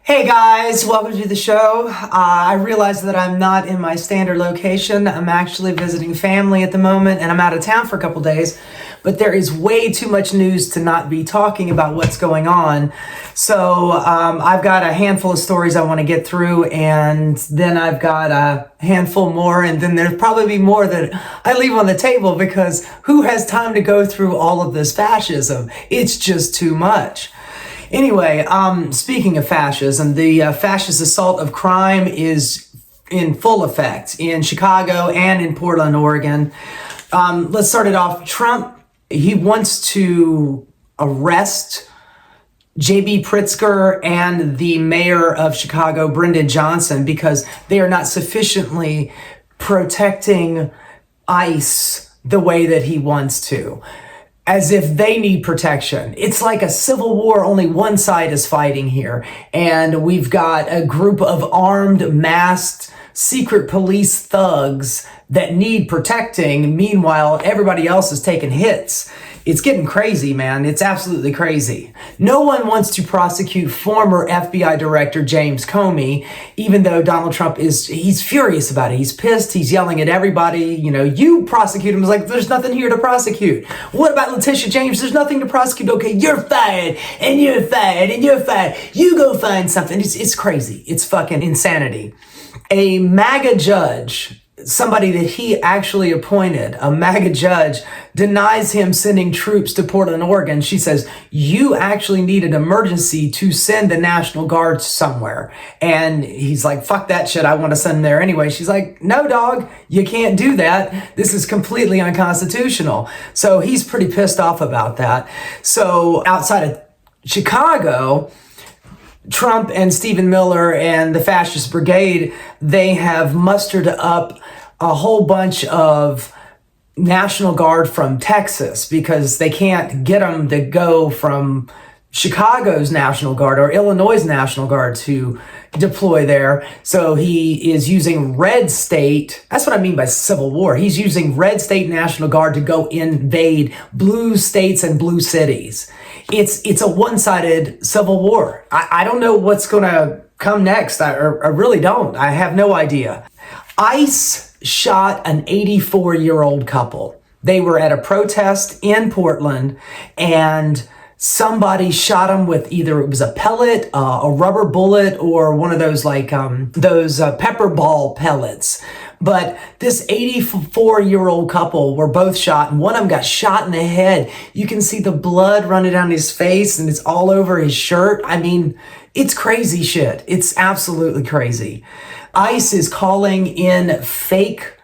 Hey guys, welcome to the show. I realize that I'm not in my standard location. I'm actually visiting family at the moment and I'm out of town for a couple days, but there is way too much news to not be talking about what's going on. So I've got a handful of stories I want to get through, and then I've got a handful more, and then there'll probably be more that I leave on the table because who has time to go through all of this fascism? It's just too much. Anyway, speaking of fascism, the fascist assault of crime is in full effect in Chicago and in Portland, Oregon. Let's start it off. Trump, he wants to arrest J.B. Pritzker and the mayor of Chicago, Brendan Johnson, because they are not sufficiently protecting ICE the way that he wants to. As if they need protection. It's like a civil war, only one side is fighting here. And we've got a group of armed, masked, secret police thugs that need protecting. Meanwhile, everybody else is taking hits. It's getting crazy, man. It's absolutely crazy. No one wants to prosecute former FBI Director James Comey, even though Donald Trump he's furious about it. He's pissed. He's yelling at everybody. You prosecute him. It's like, there's nothing here to prosecute. What about Letitia James? There's nothing to prosecute. Okay, you're fired, and you're fired, and you're fired. You go find something. It's crazy. It's fucking insanity. A MAGA judge, somebody that he actually appointed, a MAGA judge, denies him sending troops to Portland, Oregon. She says, you actually need an emergency to send the National Guard somewhere. And he's like, fuck that shit, I want to send them there anyway. She's like, no, dog, you can't do that. This is completely unconstitutional. So he's pretty pissed off about that. So outside of Chicago, Trump and Stephen Miller and the Fascist Brigade, they have mustered up a whole bunch of National Guard from Texas because they can't get them to go from Chicago's National Guard or Illinois' National Guard to deploy there. So he is using red state. That's what I mean by civil war. He's using red state National Guard to go invade blue states and blue cities. It's a one-sided civil war. I don't know what's going to come next. I really don't. I have no idea. ICE shot an 84-year-old couple. They were at a protest in Portland, and somebody shot them with either it was a pellet, a rubber bullet, or one of those those pepper ball pellets. But this 84-year-old couple were both shot, and one of them got shot in the head. You can see the blood running down his face, and it's all over his shirt. I mean, it's crazy shit. It's absolutely crazy. ICE is calling in fake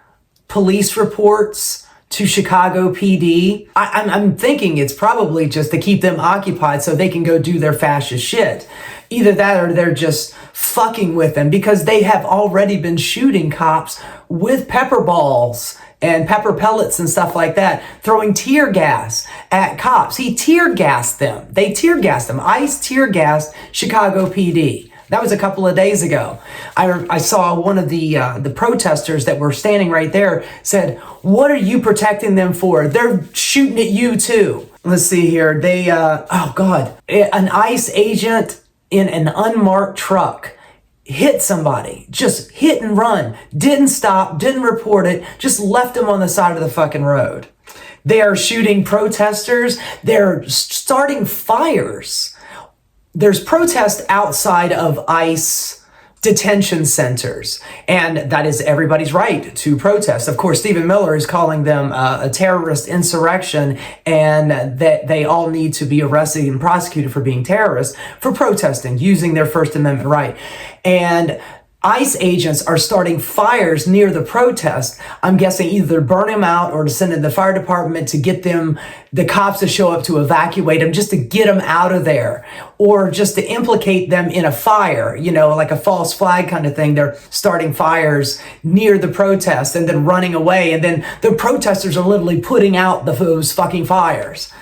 police reports to Chicago PD. I'm thinking it's probably just to keep them occupied so they can go do their fascist shit. Either that or they're just fucking with them because they have already been shooting cops with pepper balls and pepper pellets and stuff like that, throwing tear gas at cops. He tear gassed them. They tear gassed them. ICE tear gassed Chicago PD. That was a couple of days ago. I saw one of the protesters that were standing right there said, what are you protecting them for? They're shooting at you too. Let's see here. They, an ICE agent in an unmarked truck hit somebody, just hit and run, didn't stop, didn't report it, just left them on the side of the fucking road. They are shooting protesters. They're starting fires. There's protests outside of ICE detention centers, and that is everybody's right to protest. Of course, Stephen Miller is calling them a terrorist insurrection, and that they all need to be arrested and prosecuted for being terrorists for protesting, using their First Amendment right. And ICE agents are starting fires near the protest. I'm guessing either burn them out or to send in the fire department to get them, the cops to show up to evacuate them, just to get them out of there, or just to implicate them in a fire, like a false flag kind of thing. They're starting fires near the protest and then running away. And then the protesters are literally putting out those fucking fires.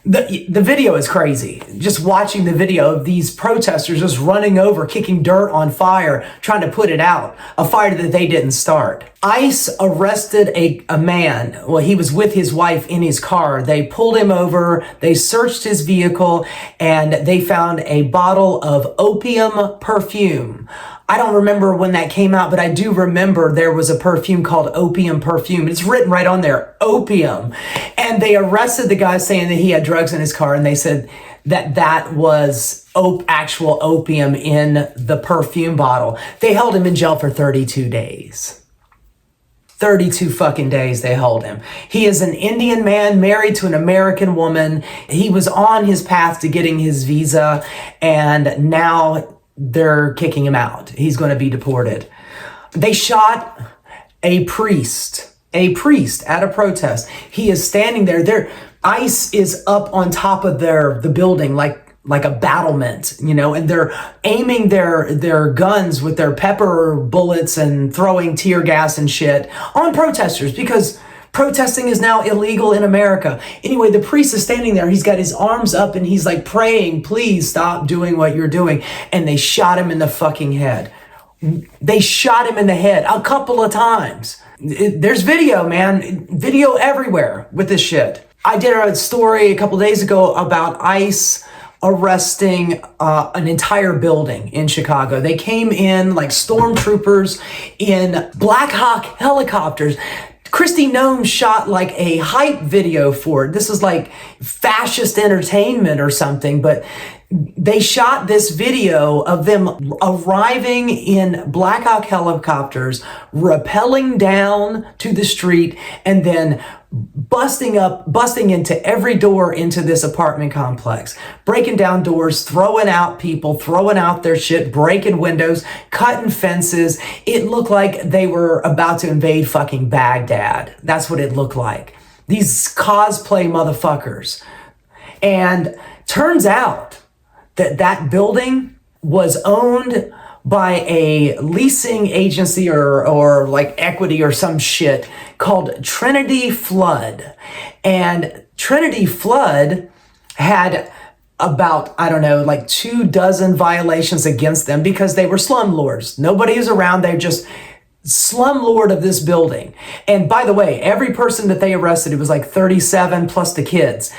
The video is crazy. Just watching the video of these protesters just running over, kicking dirt on fire, trying to put it out. A fire that they didn't start. ICE arrested a man. Well, he was with his wife in his car. They pulled him over, they searched his vehicle, and they found a bottle of opium perfume. I don't remember when that came out, but I do remember there was a perfume called Opium Perfume. It's written right on there, opium. And they arrested the guy saying that he had drugs in his car, and they said that was actual opium in the perfume bottle. They held him in jail for 32 days. 32 fucking days they held him. He is an Indian man married to an American woman. He was on his path to getting his visa, and now they're kicking him out. He's going to be deported. They shot a priest at a protest. He is standing there. ICE is up on top of the building like a battlement, and they're aiming their guns with their pepper bullets and throwing tear gas and shit on protesters because protesting is now illegal in America. Anyway, the priest is standing there. He's got his arms up and he's like praying, please stop doing what you're doing. And they shot him in the fucking head. They shot him in the head a couple of times. There's video, man. Video everywhere with this shit. I did a story a couple days ago about ICE arresting an entire building in Chicago. They came in like stormtroopers in Black Hawk helicopters. Kristi Noem shot like a hype video for it. This is like fascist entertainment or something, but they shot this video of them arriving in Black Hawk helicopters, rappelling down to the street, and then busting into every door into this apartment complex, breaking down doors, throwing out people, throwing out their shit, breaking windows, cutting fences. It looked like they were about to invade fucking Baghdad. That's what it looked like. These cosplay motherfuckers. And turns out that building was owned by a leasing agency or like equity or some shit called Trinity Flood. And Trinity Flood had about, I don't know, like 24 violations against them because they were slumlords. Nobody was around. They're just slumlord of this building. And by the way, every person that they arrested, it was like 37 plus the kids.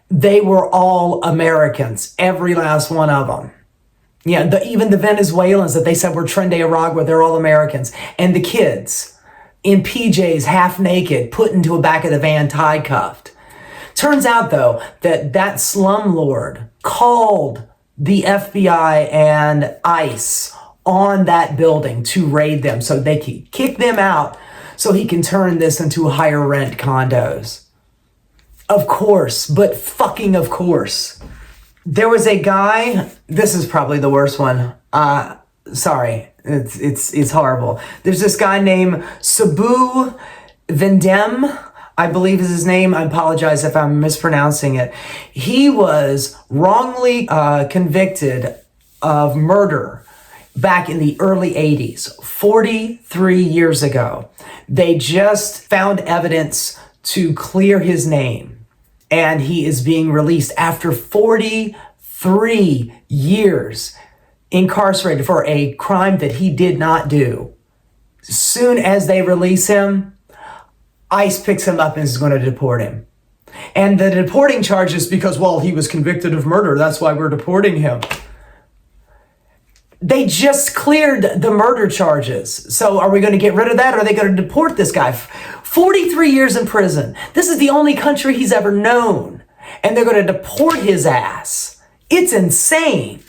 They were all Americans, every last one of them. Yeah, even the Venezuelans that they said were Tren de Aragua, they're all Americans. And the kids in PJs, half naked, put into a back of the van, tied, cuffed. Turns out, though, that slumlord called the FBI and ICE on that building to raid them so they could kick them out so he can turn this into higher rent condos. Of course, but fucking of course. There was a guy, this is probably the worst one. Sorry, it's horrible. There's this guy named Sabu Vendem, I believe is his name. I apologize if I'm mispronouncing it. He was wrongly convicted of murder back in the early 80s, 43 years ago. They just found evidence to clear his name. And he is being released after 43 years incarcerated for a crime that he did not do. As soon as they release him, ICE picks him up and is going to deport him. And the deporting charges because, well, he was convicted of murder. That's why we're deporting him. They just cleared the murder charges. So are we going to get rid of that? Or are they going to deport this guy? 43 years in prison. This is the only country he's ever known. And they're going to deport his ass. It's insane.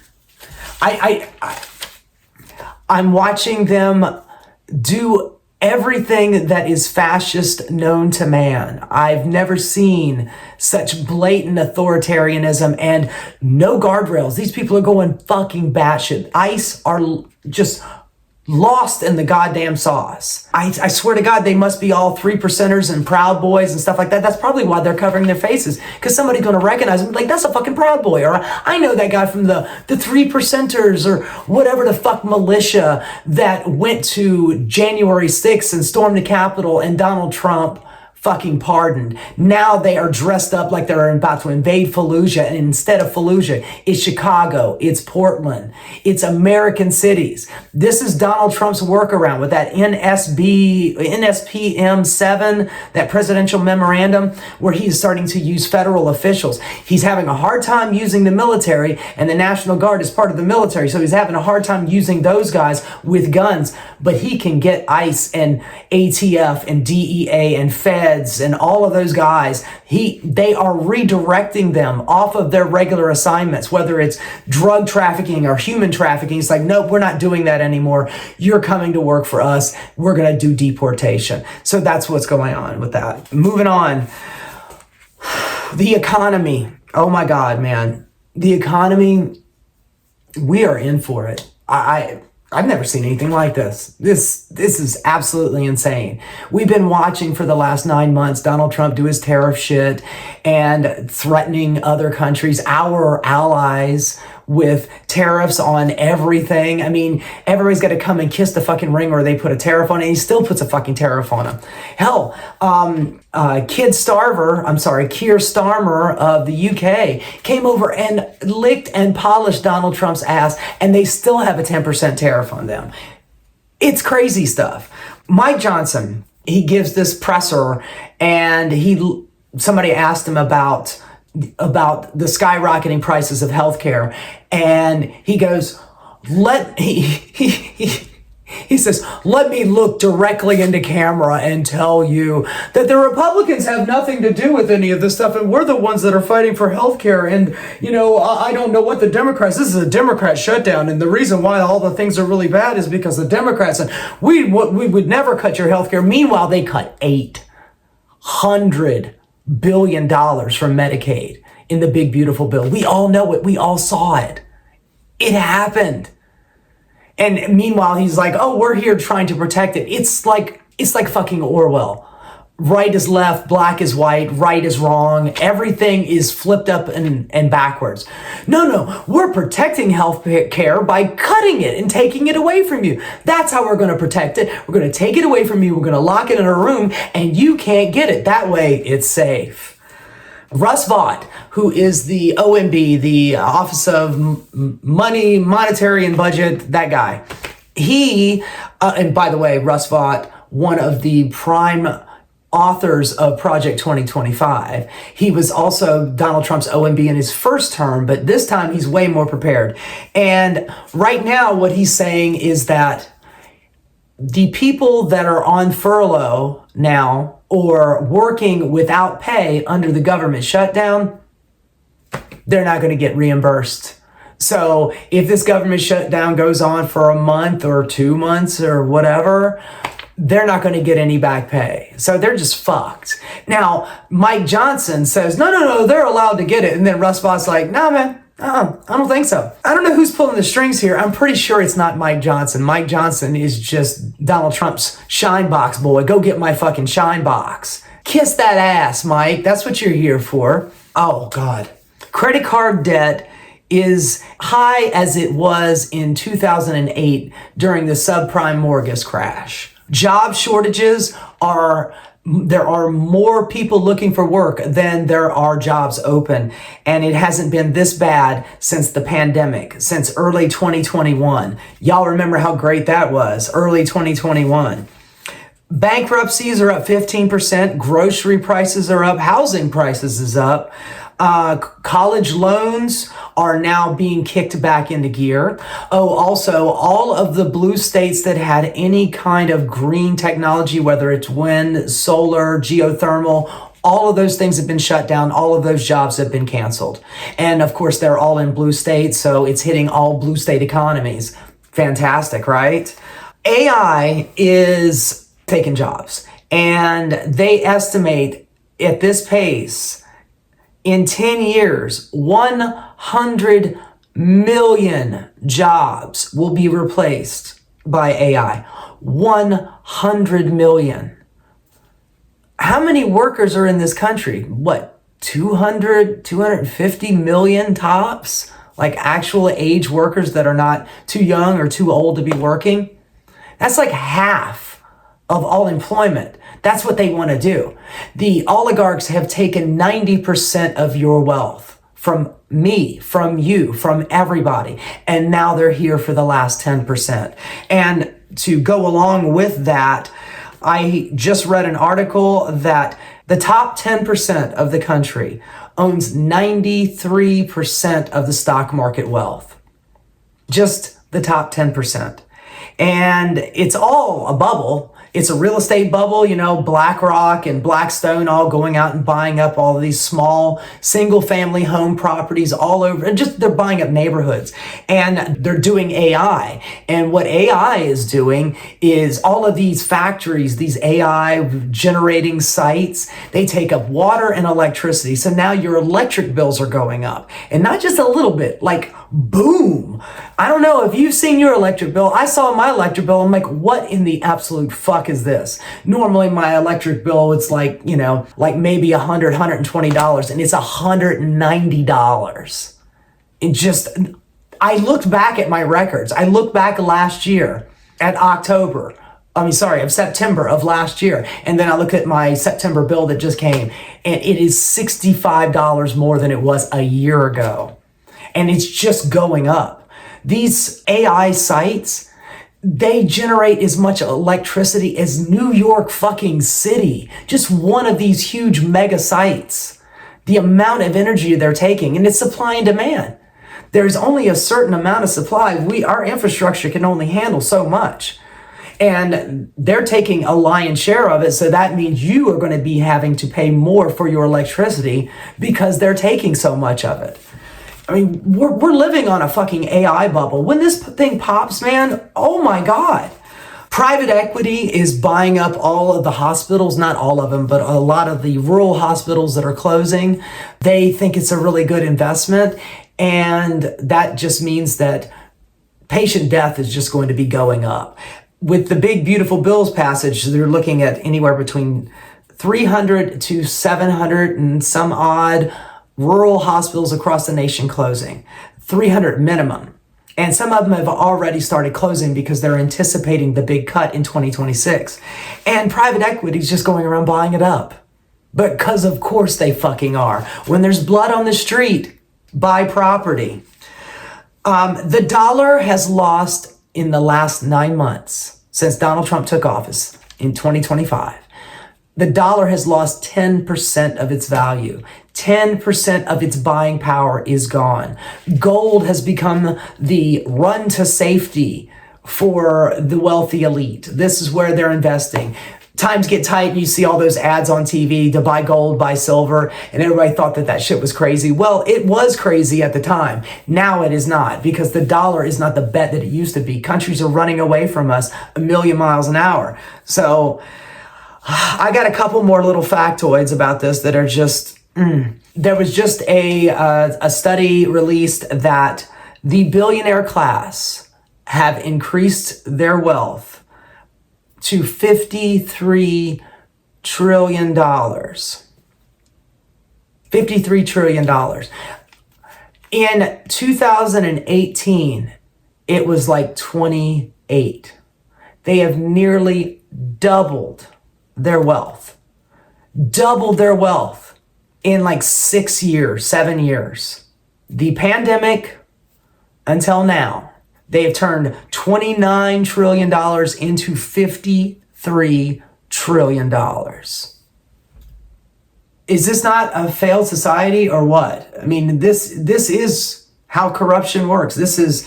I'm watching them do everything that is fascist known to man. I've never seen such blatant authoritarianism and no guardrails. These people are going fucking batshit. ICE are just lost in the goddamn sauce. I swear to God, they must be all 3%ers and Proud Boys and stuff like that. That's probably why they're covering their faces, because somebody's going to recognize them. Like, that's a fucking Proud Boy. Or I know that guy from the 3%ers or whatever the fuck militia that went to January 6th and stormed the Capitol and Donald Trump fucking pardoned. Now they are dressed up like they're about to invade Fallujah, and instead of Fallujah, it's Chicago, it's Portland, it's American cities. This is Donald Trump's workaround with that NSPM 7, that presidential memorandum, where he's starting to use federal officials. He's having a hard time using the military, and the National Guard is part of the military, so he's having a hard time using those guys with guns, but he can get ICE and ATF and DEA and Fed and all of those guys, they are redirecting them off of their regular assignments, whether it's drug trafficking or human trafficking. It's like, nope, we're not doing that anymore. You're coming to work for us. We're going to do deportation. So that's what's going on with that. Moving on. The economy. Oh my God, man. The economy, we are in for it. I've never seen anything like this. This is absolutely insane. We've been watching for the last 9 months Donald Trump do his tariff shit and threatening other countries, our allies, with tariffs on everything. I mean, everybody's got to come and kiss the fucking ring or they put a tariff on it, and he still puts a fucking tariff on them. Hell, Keir Starmer of the UK came over and licked and polished Donald Trump's ass, and they still have a 10% tariff on them. It's crazy stuff. Mike Johnson, he gives this presser, and somebody asked him about the skyrocketing prices of healthcare, and he goes, he says, let me look directly into camera and tell you that the Republicans have nothing to do with any of this stuff, and we're the ones that are fighting for healthcare. And, I don't know what the Democrats, this is a Democrat shutdown, and the reason why all the things are really bad is because the Democrats, and we would never cut your healthcare. Meanwhile, they cut $800 billion from Medicaid in the big beautiful bill. We all know it. We all saw it. It happened. And meanwhile, he's like, oh, we're here trying to protect it. It's like fucking Orwell. Right is left, black is white, right is wrong. Everything is flipped up and backwards. No, we're protecting health care by cutting it and taking it away from you. That's how we're going to protect it. We're going to take it away from you. We're going to lock it in a room, and you can't get it. That way, it's safe. Russ Vought, who is the OMB, the Office of Money, Monetary and Budget, that guy. He, and by the way, Russ Vought, one of the prime authors of Project 2025. He was also Donald Trump's OMB in his first term, but this time he's way more prepared. And right now what he's saying is that the people that are on furlough now or working without pay under the government shutdown, they're not going to get reimbursed. So if this government shutdown goes on for a month or 2 months or whatever, they're not going to get any back pay. So they're just fucked. Now, Mike Johnson says, no, they're allowed to get it. And then Russ Vought's like, nah, man, I don't think so. I don't know who's pulling the strings here. I'm pretty sure it's not Mike Johnson. Mike Johnson is just Donald Trump's shine box boy. Go get my fucking shine box. Kiss that ass, Mike. That's what you're here for. Oh, God. Credit card debt is high as it was in 2008 during the subprime mortgage crash. Job shortages there are more people looking for work than there are jobs open. And it hasn't been this bad since the pandemic, since early 2021. Y'all remember how great that was, early 2021. Bankruptcies are up 15%. Grocery prices are up. Housing prices is up. College loans are now being kicked back into gear. Oh, also, all of the blue states that had any kind of green technology, whether it's wind, solar, geothermal, all of those things have been shut down. All of those jobs have been canceled. And of course, they're all in blue states, so it's hitting all blue state economies. Fantastic, right? AI is taking jobs, and they estimate at this pace, in 10 years, 100 million jobs will be replaced by AI. 100 million. How many workers are in this country? What, 200, 250 million tops? Like actual age workers that are not too young or too old to be working? That's like half of all employment. That's what they want to do. The oligarchs have taken 90% of your wealth from me, from you, from everybody. And now they're here for the last 10%. And to go along with that, I just read an article that the top 10% of the country owns 93% of the stock market wealth. Just the top 10%. And it's all a bubble. It's a real estate bubble, BlackRock and Blackstone all going out and buying up all of these small single family home properties all over, and just they're buying up neighborhoods, and they're doing AI. And what AI is doing is all of these factories, these AI generating sites, they take up water and electricity. So now your electric bills are going up, and not just a little bit, like boom. I don't know if you've seen your electric bill. I saw my electric bill. I'm like, what in the absolute fuck is this? Normally my electric bill, it's like, like maybe $100, $120, and it's $190. I looked back at my records. I looked back last year at of September of last year. And then I look at my September bill that just came, and it is $65 more than it was a year ago. And it's just going up. These AI sites, they generate as much electricity as New York fucking City. Just one of these huge mega sites. The amount of energy they're taking, and it's supply and demand. There's only a certain amount of supply. Our infrastructure can only handle so much. And they're taking a lion's share of it. So that means you are going to be having to pay more for your electricity because they're taking so much of it. I mean, we're living on a fucking AI bubble. When this thing pops, man, oh my God. Private equity is buying up all of the hospitals, not all of them, but a lot of the rural hospitals that are closing. They think it's a really good investment. And that just means that patient death is just going to be going up. With the big, beautiful bills passage, they're looking at anywhere between 300 to 700 and some odd rural hospitals across the nation closing, 300 minimum. And some of them have already started closing because they're anticipating the big cut in 2026. And private equity is just going around buying it up. Because of course they fucking are. When there's blood on the street, buy property. The dollar has lost in the last 9 months since Donald Trump took office in 2025. The dollar has lost 10% of its value. 10% of its buying power is gone. Gold has become the run to safety for the wealthy elite. This is where they're investing. Times get tight and you see all those ads on TV to buy gold, buy silver, and everybody thought that shit was crazy. Well, it was crazy at the time. Now it is not, because the dollar is not the bet that it used to be. Countries are running away from us a million miles an hour. So I got a couple more little factoids about this that are just, there was just a study released that the billionaire class have increased their wealth to $53 trillion. $53 trillion. In 2018, it was like 28. They have nearly doubled their wealth. Doubled their wealth in like 6 years, 7 years. The pandemic until now, they have turned $29 trillion into $53 trillion. Is this not a failed society or what? I mean, this is how corruption works. This is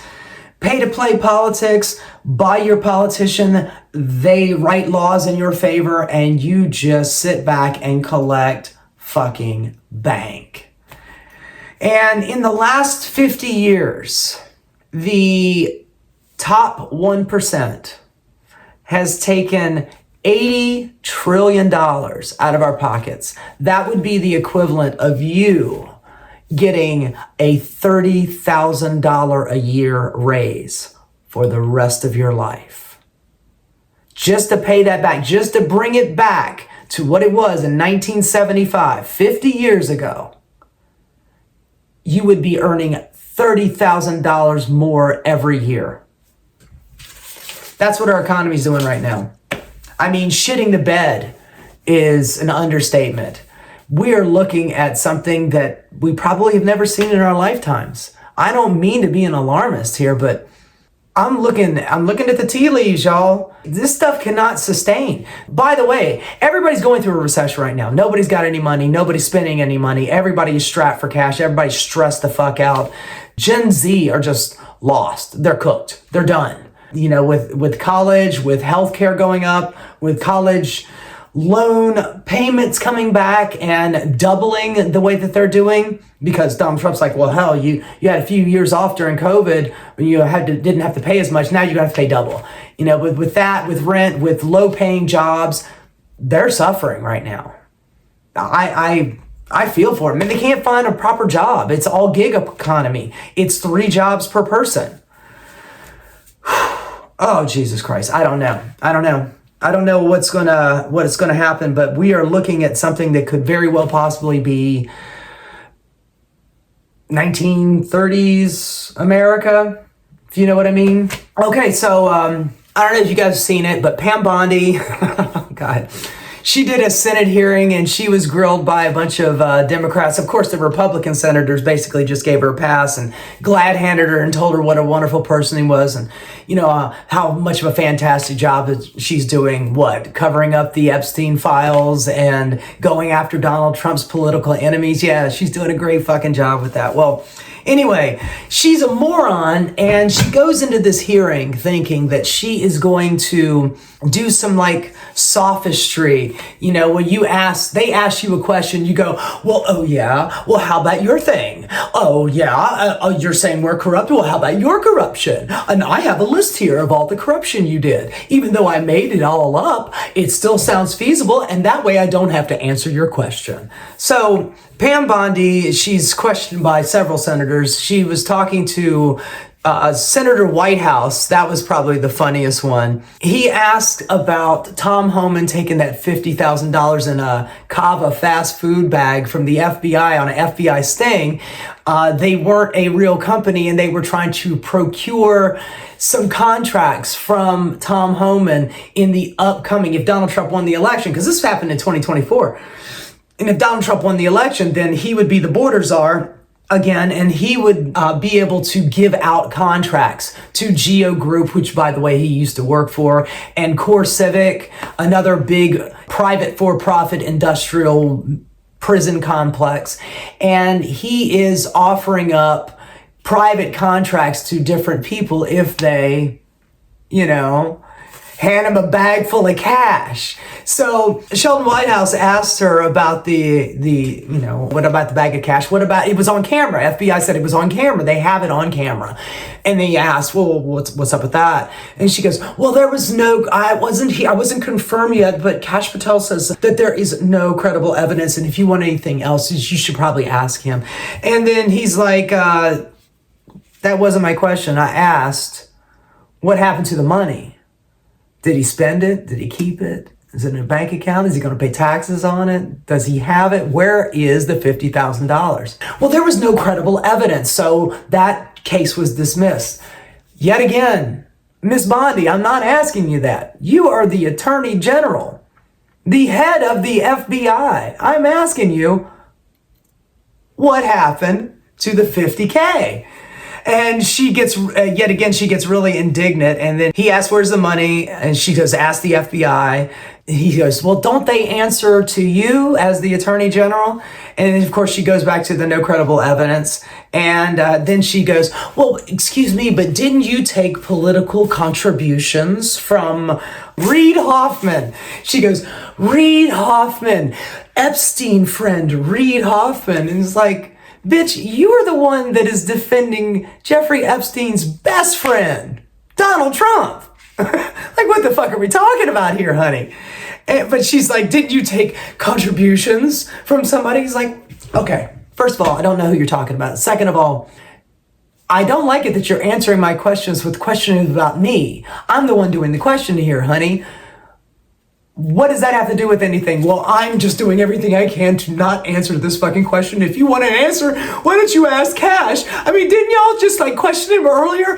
pay to play politics, buy your politician, they write laws in your favor, and you just sit back and collect fucking bank. And in the last 50 years, the top 1% has taken $80 trillion out of our pockets. That would be the equivalent of you getting a $30,000 a year raise for the rest of your life. Just to pay that back, just to bring it back to what it was in 1975, 50 years ago, you would be earning $30,000 more every year. That's what our economy is doing right now. I mean, shitting the bed is an understatement. We are looking at something that we probably have never seen in our lifetimes. I don't mean to be an alarmist here, but I'm looking at the tea leaves, y'all. This stuff cannot sustain. By the way, everybody's going through a recession right now. Nobody's got any money. Nobody's spending any money. Everybody is strapped for cash. Everybody's stressed the fuck out. Gen Z are just lost. They're cooked. They're done. You know, with college, with healthcare going up, with college loan payments coming back and doubling the way that they're doing, because Donald Trump's like, well, hell, you had a few years off during COVID when you didn't have to pay as much. Now you have to pay double. You know, with that, with rent, with low paying jobs, they're suffering right now. I feel for them. And they can't find a proper job. It's all gig economy. It's 3 jobs per person. Oh, Jesus Christ. I don't know. I don't know what's gonna happen, but we are looking at something that could very well possibly be 1930s America, if you know what I mean. Okay, so I don't know if you guys have seen it, but Pam Bondi, oh God, she did a Senate hearing and she was grilled by a bunch of Democrats. Of course, the Republican senators basically just gave her a pass and glad-handed her and told her what a wonderful person he was, and you know how much of a fantastic job that she's doing, covering up the Epstein files and going after Donald Trump's political enemies. Yeah, she's doing a great fucking job with that. Well, anyway, she's a moron, and she goes into this hearing thinking that she is going to do some like sophistry. You know, when they ask you a question, you go, well, oh yeah, well, how about your thing? Oh yeah, you're saying we're corrupt? Well, how about your corruption? And I have a list here of all the corruption you did. Even though I made it all up, it still sounds feasible, and that way I don't have to answer your question. So Pam Bondi, she's questioned by several senators. She was talking to Senator Whitehouse. That was probably the funniest one. He asked about Tom Homan taking that $50,000 in a Cava fast food bag from the FBI on an FBI sting. They weren't a real company, and they were trying to procure some contracts from Tom Homan in the upcoming, if Donald Trump won the election, because this happened in 2024. And if Donald Trump won the election, then he would be the border czar again, and he would be able to give out contracts to Geo Group, which, by the way, he used to work for, and Core Civic, another big private for-profit industrial prison complex. And he is offering up private contracts to different people if they, you know, hand him a bag full of cash. So Sheldon Whitehouse asked her about the what about the bag of cash? What about, it was on camera. FBI said it was on camera. They have it on camera. And they asked, well, what's up with that? And she goes, well, there was no, I wasn't confirmed yet, but Kash Patel says that there is no credible evidence. And if you want anything else, you should probably ask him. And then he's like, that wasn't my question. I asked, what happened to the money? Did he spend it? Did he keep it? Is it in a bank account? Is he going to pay taxes on it? Does he have it? Where is the $50,000? Well, there was no credible evidence, so that case was dismissed. Yet again, Miss Bondi, I'm not asking you that. You are the Attorney General, the head of the FBI. I'm asking you, what happened to the $50K? And she gets, yet again, she gets really indignant. And then he asks, where's the money? And she goes, ask the FBI. He goes, well, don't they answer to you as the Attorney General? And of course, she goes back to the no credible evidence. And then she goes, well, excuse me, but didn't you take political contributions from Reid Hoffman? She goes, Reid Hoffman, Epstein friend, Reid Hoffman. And it's like, bitch, you are the one that is defending Jeffrey Epstein's best friend, Donald Trump. Like, what the fuck are we talking about here, honey? But she's like, didn't you take contributions from somebody? He's like, okay, first of all, I don't know who you're talking about. Second of all, I don't like it that you're answering my questions with questions about me. I'm the one doing the questioning here, honey. What does that have to do with anything? Well, I'm just doing everything I can to not answer this fucking question. If you want an answer, why don't you ask Kash? I mean, didn't y'all just like question him earlier?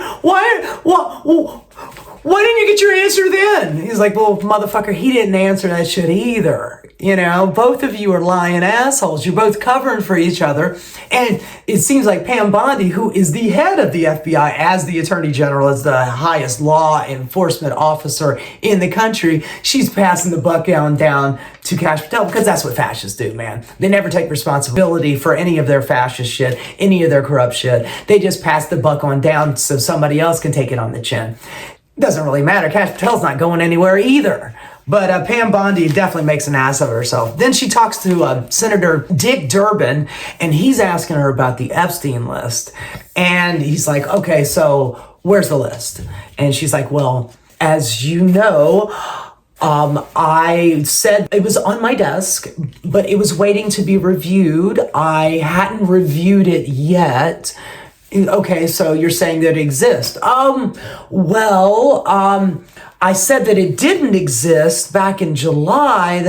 why didn't you get your answer then? He's like, well, motherfucker, he didn't answer that shit either. You know, both of you are lying assholes. You're both covering for each other. And it seems like Pam Bondi, who is the head of the FBI as the Attorney General, as the highest law enforcement officer in the country, she's passing the buck down to Kash Patel, because that's what fascists do, man. They never take responsibility for any of their fascist shit, any of their corrupt shit. They just pass the buck on down so somebody else can take it on the chin. Doesn't really matter. Kash Patel's not going anywhere either. But Pam Bondi definitely makes an ass of herself. Then she talks to Senator Dick Durbin, and he's asking her about the Epstein list. And he's like, okay, so where's the list? And she's like, well, as you know, I said it was on my desk, but it was waiting to be reviewed. I hadn't reviewed it yet. Okay, so you're saying that it exists. I said that it didn't exist back in July,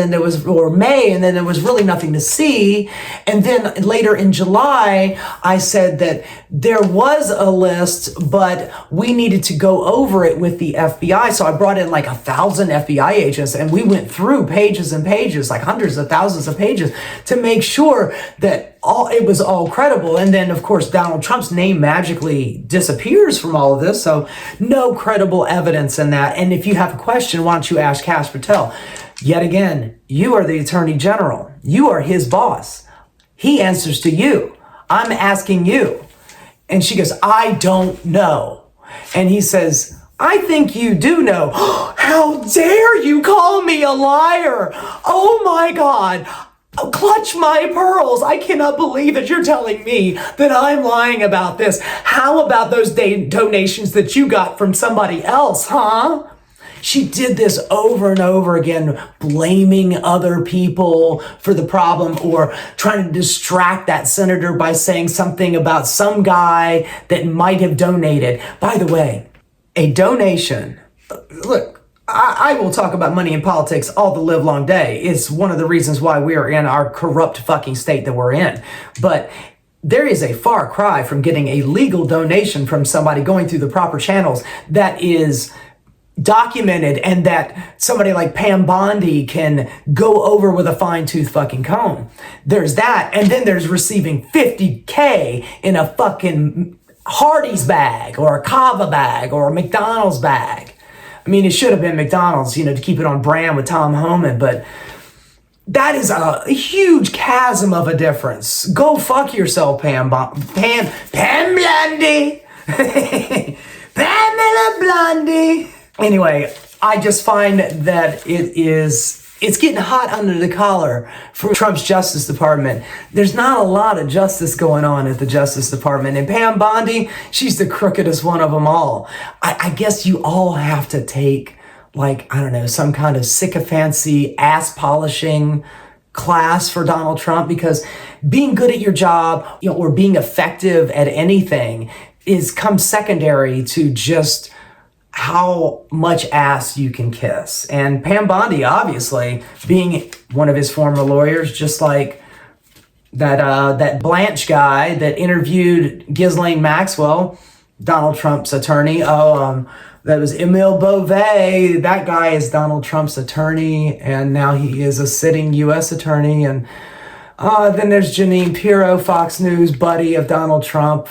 or May, and then there was really nothing to see. And then later in July, I said that there was a list, but we needed to go over it with the FBI. So I brought in like 1,000 FBI agents, and we went through pages and pages, like hundreds of thousands of pages, to make sure that it was all credible. And then, of course, Donald Trump's name magically disappears from all of this. So no credible evidence in that. And if you have a question, why don't you ask Kash Patel? Yet again, you are the Attorney General. You are his boss. He answers to you. I'm asking you. And she goes, I don't know. And he says, I think you do know. How dare you call me a liar? Oh my God. Clutch my pearls. I cannot believe that you're telling me that I'm lying about this. How about those donations that you got from somebody else, huh? She did this over and over again, blaming other people for the problem or trying to distract that senator by saying something about some guy that might have donated. By the way, a donation, look, I will talk about money in politics all the live long day. It's one of the reasons why we are in our corrupt fucking state that we're in. But there is a far cry from getting a legal donation from somebody going through the proper channels that is documented and that somebody like Pam Bondi can go over with a fine-tooth fucking comb. There's that. And then there's receiving $50K in a fucking Hardee's bag or a Cava bag or a McDonald's bag. I mean, it should have been McDonald's, to keep it on brand with Tom Homan, but that is a huge chasm of a difference. Go fuck yourself, Pam Bondi. Pamela Blondie. Anyway, I just find that it's getting hot under the collar for Trump's Justice Department. There's not a lot of justice going on at the Justice Department. And Pam Bondi, she's the crookedest one of them all. I guess you all have to take, some kind of sycophancy, ass polishing class for Donald Trump, because being good at your job, or being effective at anything comes secondary to just how much ass you can kiss. And Pam Bondi, obviously, being one of his former lawyers, just like that Blanche guy that interviewed Ghislaine Maxwell, Donald Trump's attorney. That was Emile Beauvais. That guy is Donald Trump's attorney, and now he is a sitting U.S. attorney. And then there's Jeanine Pirro, Fox News buddy of Donald Trump.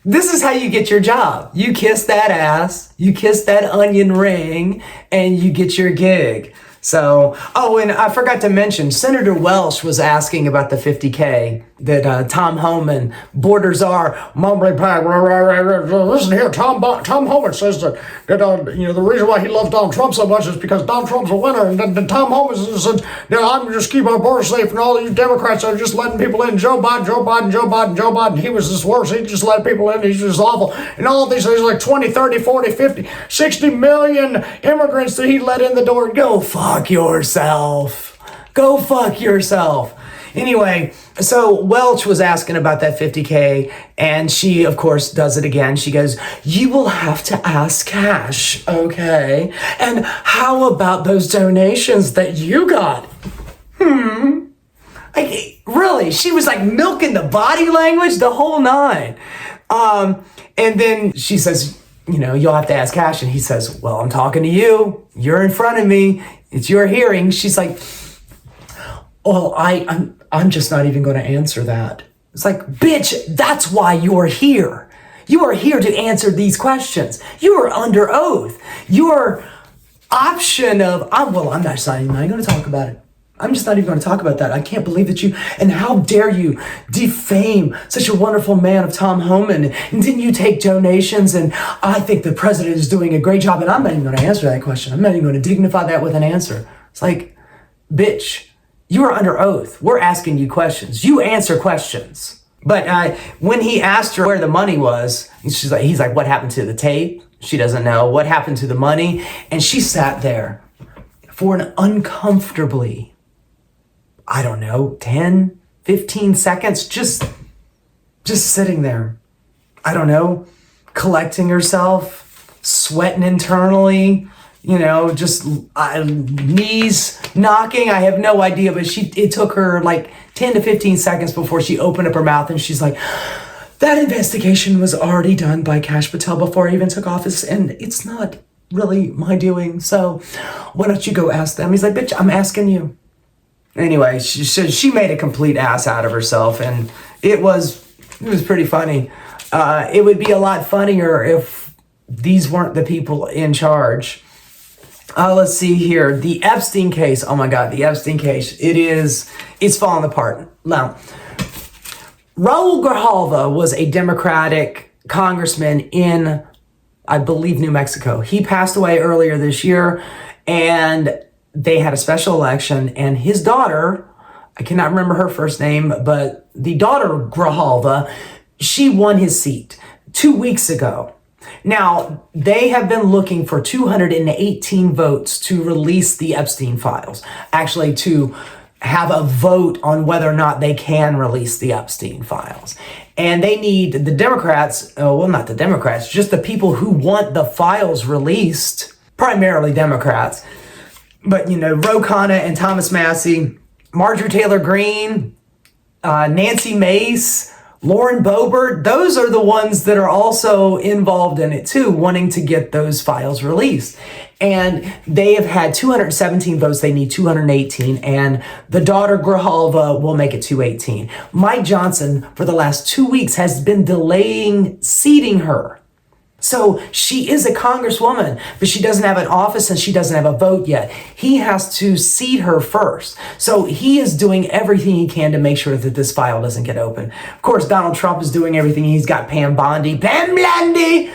This is how you get your job. You kiss that ass, you kiss that onion ring, and you get your gig. So, and I forgot to mention, Senator Welch was asking about the $50K that Tom Homan, border czar, mumbling back. Listen here, Tom Homan says that the reason why he loves Donald Trump so much is because Donald Trump's a winner, and then Tom Homan said, I'm just keeping our border safe, and all of you Democrats are just letting people in. Joe Biden, he was just worse. He just let people in. He's just awful. And all of these things, like 20, 30, 40, 50, 60 million immigrants that he let in the door. Go fuck yourself. Go fuck yourself. Anyway, so Welch was asking about that $50K, and she, of course, does it again. She goes, you will have to ask Kash, okay? And how about those donations that you got? Really, she was like milking the body language, the whole nine. And then she says, you'll have to ask Cash. And he says, well, I'm talking to you. You're in front of me. It's your hearing. She's like, well, I'm just not even going to answer that. It's like, bitch, that's why you're here. You are here to answer these questions. You are under oath. Your option of, I'm not even going to talk about it. I'm just not even going to talk about that. I can't believe that and how dare you defame such a wonderful man of Tom Homan? And didn't you take donations? And I think the president is doing a great job. And I'm not even going to answer that question. I'm not even going to dignify that with an answer. It's like, bitch, you are under oath. We're asking you questions. You answer questions. But when he asked her where the money was, he's like, what happened to the tape? She doesn't know. What happened to the money? And she sat there for an uncomfortably, 10, 15 seconds, just sitting there. Collecting herself, sweating internally, just knees knocking. I have no idea, but it took her like 10 to 15 seconds before she opened up her mouth, and she's like, that investigation was already done by Kash Patel before I even took office, and it's not really my doing, so why don't you go ask them? He's like, bitch, I'm asking you. Anyway, she made a complete ass out of herself, and it was pretty funny. It would be a lot funnier if these weren't the people in charge. Let's see here. The Epstein case. Oh my God, the Epstein case. It's falling apart. Now, Raul Grijalva was a Democratic congressman in, I believe, New Mexico. He passed away earlier this year, and they had a special election, and his daughter, I cannot remember her first name, but the daughter, Grijalva, she won his seat 2 weeks ago. Now, they have been looking for 218 votes to release the Epstein files. Actually, to have a vote on whether or not they can release the Epstein files. And they need the Democrats, not the Democrats, just the people who want the files released, primarily Democrats. But, Ro Khanna and Thomas Massie, Marjorie Taylor Greene, Nancy Mace, Lauren Boebert, those are the ones that are also involved in it too, wanting to get those files released. And they have had 217 votes. They need 218. And the daughter, Grijalva, will make it 218. Mike Johnson, for the last 2 weeks, has been delaying seating her. So she is a congresswoman, but she doesn't have an office and she doesn't have a vote yet. He has to seat her first. So he is doing everything he can to make sure that this file doesn't get open. Of course, Donald Trump is doing everything. He's got Pam Bondi. Pam Bondi!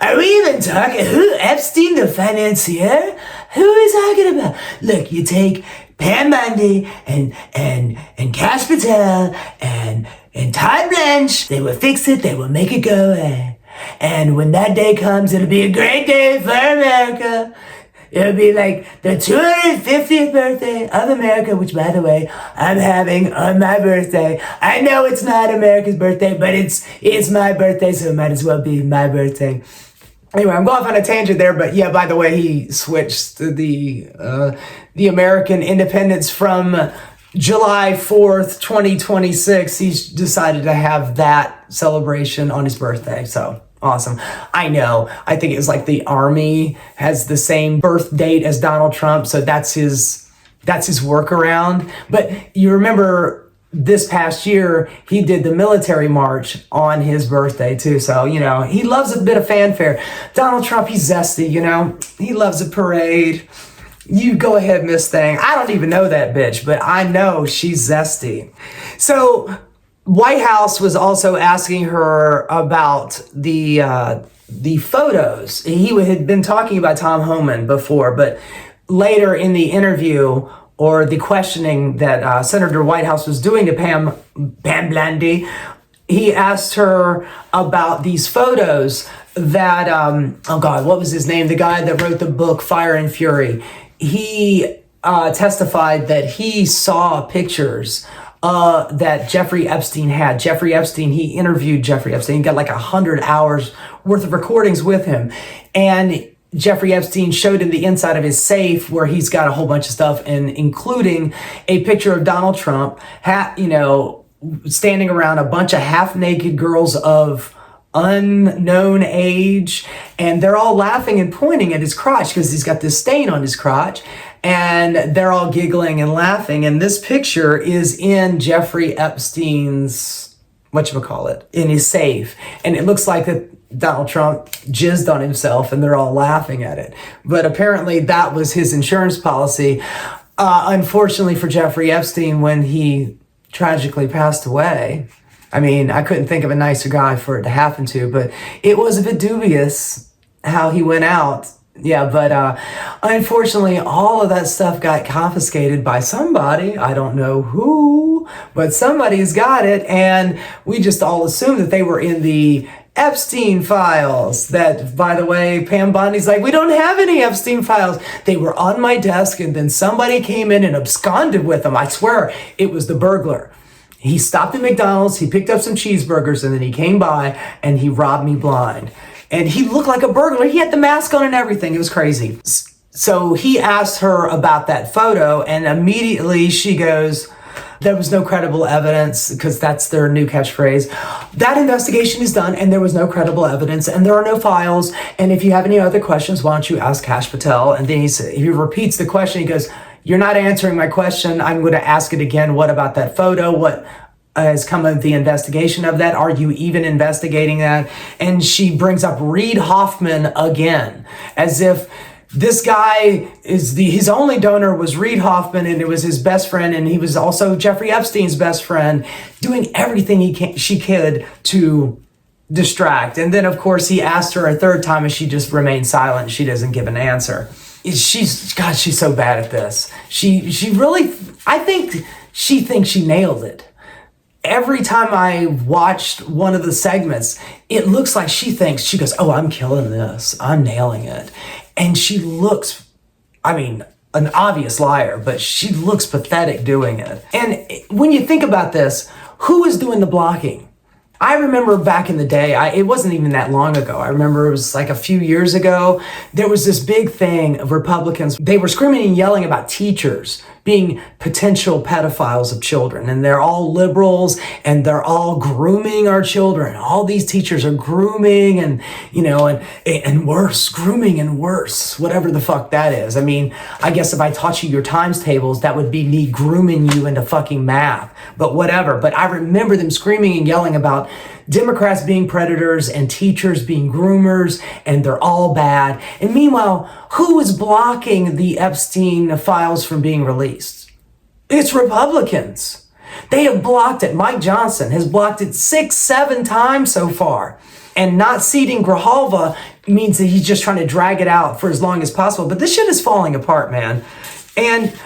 Are we even talking? Who? Epstein, the financier? Who is talking about? Look, you take Pam Bondi and Kash Patel and Todd Blanche. They will fix it. They will make it go away. And when that day comes, it'll be a great day for America. It'll be like the 250th birthday of America, which, by the way, I'm having on my birthday. I know it's not America's birthday, but it's my birthday, so it might as well be my birthday. Anyway, I'm going off on a tangent there, but yeah, by the way, he switched the American independence from July 4th, 2026. He's decided to have that celebration on his birthday. So awesome. I know. I think it was like the Army has the same birth date as Donald Trump. So that's his workaround. But you remember this past year, he did the military march on his birthday too. So, he loves a bit of fanfare. Donald Trump, he's zesty, he loves a parade. You go ahead, Miss Thing. I don't even know that bitch, but I know she's zesty. So White House was also asking her about the photos. He had been talking about Tom Homan before, but later in the interview or the questioning that Senator Whitehouse was doing to Pam Bondi, he asked her about these photos that, what was his name? The guy that wrote the book Fire and Fury. He testified that he saw pictures that Jeffrey Epstein had. Jeffrey Epstein, he interviewed Jeffrey Epstein. He got like 100 hours worth of recordings with him. And Jeffrey Epstein showed him the inside of his safe where he's got a whole bunch of stuff, and including a picture of Donald Trump, standing around a bunch of half-naked girls of unknown age, and they're all laughing and pointing at his crotch because he's got this stain on his crotch, and they're all giggling and laughing. And this picture is in Jeffrey Epstein's, whatchamacallit, in his safe, and it looks like that Donald Trump jizzed on himself and they're all laughing at it. But apparently that was his insurance policy. Unfortunately for Jeffrey Epstein, when he tragically passed away, I mean, I couldn't think of a nicer guy for it to happen to, but it was a bit dubious how he went out. Yeah, but unfortunately, all of that stuff got confiscated by somebody. I don't know who, but somebody's got it. And we just all assumed that they were in the Epstein files. That, by the way, Pam Bondi's like, we don't have any Epstein files. They were on my desk, and then somebody came in and absconded with them. I swear, it was the burglar. He stopped at McDonald's, he picked up some cheeseburgers, and then he came by and he robbed me blind. And he looked like a burglar. He had the mask on and everything. It was crazy. So he asked her about that photo, and immediately she goes, there was no credible evidence, because that's their new catchphrase. That investigation is done, and there was no credible evidence, and there are no files. And if you have any other questions, why don't you ask Kash Patel? And then he repeats the question. He goes, you're not answering my question. I'm going to ask it again. What about that photo? What has come of the investigation of that? Are you even investigating that? And she brings up Reid Hoffman again, as if this guy is his only donor was Reid Hoffman, and it was his best friend, and he was also Jeffrey Epstein's best friend, doing everything she could to distract. And then, of course, he asked her a third time, and she just remained silent. She doesn't give an answer. She's so bad at this. She really, I think she thinks she nailed it. Every time I watched one of the segments, it looks like she thinks, she goes, oh, I'm killing this. I'm nailing it. And she looks, I mean, an obvious liar, but she looks pathetic doing it. And when you think about this, who is doing the blocking? I remember back in the day, it wasn't even that long ago. I remember it was like a few years ago. There was this big thing of Republicans. They were screaming and yelling about teachers being potential pedophiles of children. And they're all liberals, and they're all grooming our children. All these teachers are grooming and worse, grooming and worse, whatever the fuck that is. I mean, I guess if I taught you your times tables, that would be me grooming you into fucking math, but whatever. But I remember them screaming and yelling about Democrats being predators and teachers being groomers, and they're all bad. And meanwhile, who is blocking the Epstein files from being released? It's Republicans. They have blocked it. Mike Johnson has blocked it 6-7 times so far. And not seating Grijalva means that he's just trying to drag it out for as long as possible. But this shit is falling apart, man. And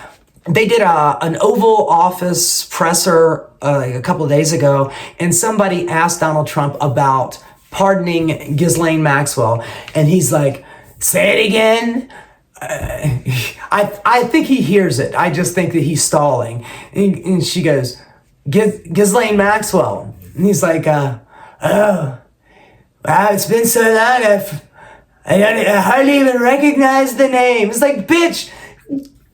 they did an Oval Office presser a couple of days ago, and somebody asked Donald Trump about pardoning Ghislaine Maxwell, and he's like, say it again. I think he hears it. I just think that he's stalling. And she goes, Ghislaine Maxwell. And he's like, oh, wow, it's been so long, I hardly even recognize the name. It's like, bitch,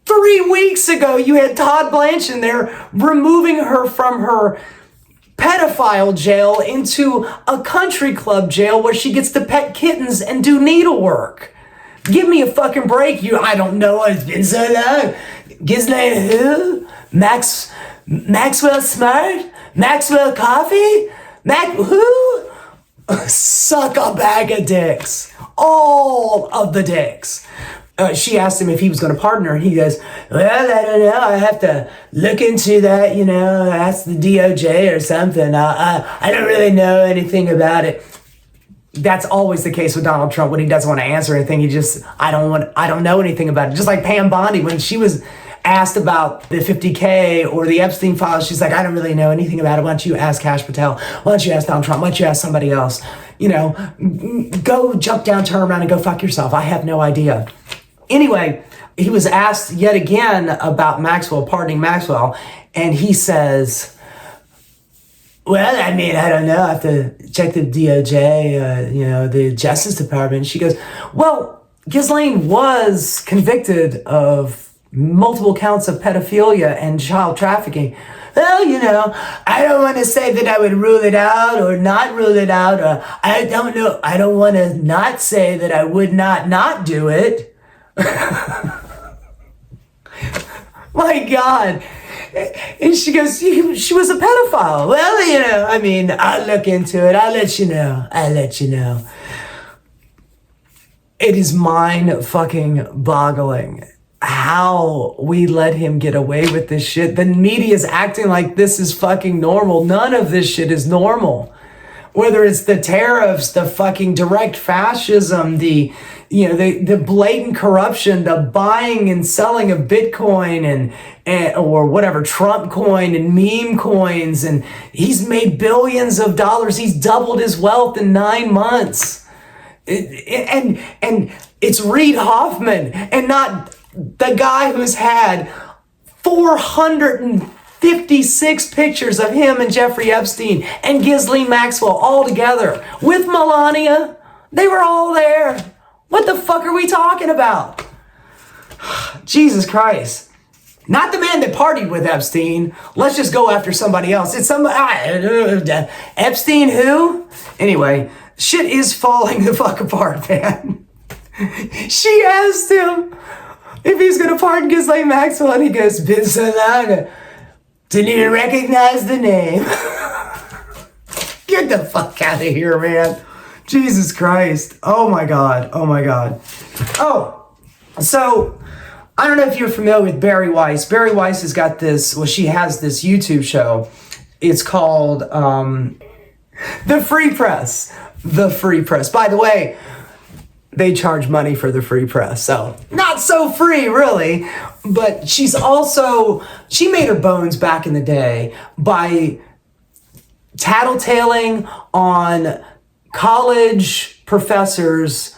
3 weeks ago, you had Todd Blanche in there removing her from her pedophile jail into a country club jail where she gets to pet kittens and do needlework. Give me a fucking break. I don't know. It's been so long. Ghislaine who? Maxwell Smart? Maxwell Coffee? who? Suck a bag of dicks. All of the dicks. She asked him if he was going to pardon her, and he goes, well, I don't know. I have to look into that, ask the DOJ or something. I don't really know anything about it. That's always the case with Donald Trump. When he doesn't want to answer anything, he just, I don't know anything about it. Just like Pam Bondi, when she was asked about the 50K or the Epstein files, she's like, I don't really know anything about it. Why don't you ask Kash Patel? Why don't you ask Donald Trump? Why don't you ask somebody else? Go jump down, turn around, and go fuck yourself. I have no idea. Anyway, he was asked yet again about Maxwell, pardoning Maxwell, and he says, well, I mean, I don't know. I have to check the DOJ, the Justice Department. She goes, well, Ghislaine was convicted of multiple counts of pedophilia and child trafficking. Well, I don't want to say that I would rule it out or not rule it out. Or I don't know. I don't want to not say that I would not do it. My God. And she goes, she was a pedophile. Well, I'll look into it. I'll let you know. It is mind fucking boggling how we let him get away with this shit. The media is acting like this is fucking normal. None of this shit is normal. Whether it's the tariffs, the fucking direct fascism, the blatant corruption, the buying and selling of Bitcoin and or whatever, Trump coin and meme coins, and he's made billions of dollars. He's doubled his wealth in 9 months. And it's Reid Hoffman and not the guy who's had 456 pictures of him and Jeffrey Epstein and Ghislaine Maxwell all together with Melania. They were all there. What the fuck are we talking about? Jesus Christ. Not the man that partied with Epstein. Let's just go after somebody else. It's somebody. Epstein who? Anyway, shit is falling the fuck apart, man. She asked him if he's going to pardon Ghislaine Maxwell, and he goes, been so long, didn't even recognize the name. Get the fuck out of here, man. Jesus Christ. Oh my God. Oh, so I don't know if you're familiar with Bari Weiss. Bari Weiss has got this, she has this YouTube show. It's called The Free Press. The Free Press. By the way, they charge money for the free press, so not so free really, but she made her bones back in the day by tattletaling on college professors.